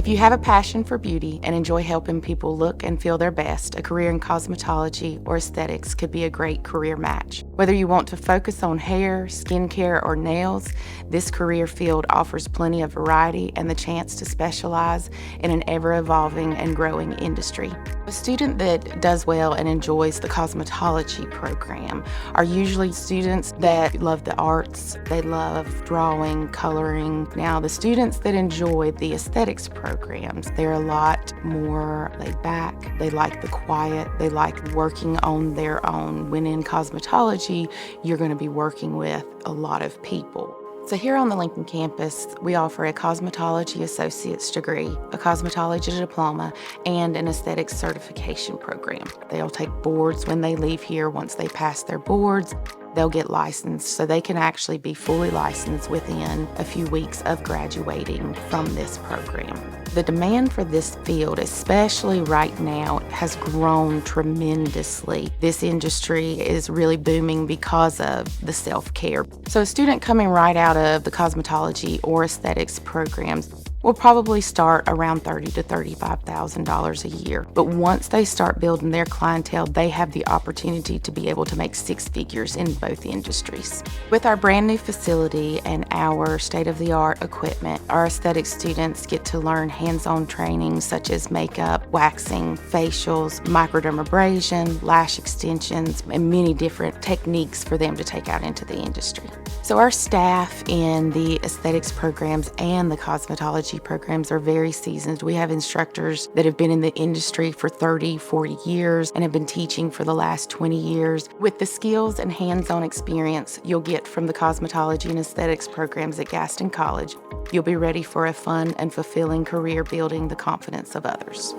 If you have a passion for beauty and enjoy helping people look and feel their best, a career in cosmetology or aesthetics could be a great career match. Whether you want to focus on hair, skincare, or nails, this career field offers plenty of variety and the chance to specialize in an ever-evolving and growing industry. A student that does well and enjoys the cosmetology program are usually students that love the arts, they love drawing, coloring. Now, the students that enjoy the aesthetics programs, they're a lot more laid back, they like the quiet, they like working on their own. When in cosmetology, you're going to be working with a lot of people. So here on the Lincoln campus, we offer a cosmetology associate's degree, a cosmetology diploma, and an aesthetics certification program. They'll take boards when they leave here. Once they pass their boards, they'll get licensed, so they can actually be fully licensed within a few weeks of graduating from this program. The demand for this field, especially right now, has grown tremendously. This industry is really booming because of the self-care. So a student coming right out of the cosmetology or aesthetics programs will probably start around $30,000 to $35,000 a year. But once they start building their clientele, they have the opportunity to be able to make six figures in both industries. With our brand new facility and our state-of-the-art equipment, our aesthetic students get to learn hands-on training such as makeup, waxing, facials, microdermabrasion, lash extensions, and many different techniques for them to take out into the industry. So our staff in the aesthetics programs and the cosmetology programs are very seasoned. We have instructors that have been in the industry for 30, 40 years and have been teaching for the last 20 years. With the skills and hands-on experience you'll get from the cosmetology and aesthetics programs at Gaston College, you'll be ready for a fun and fulfilling career building the confidence of others.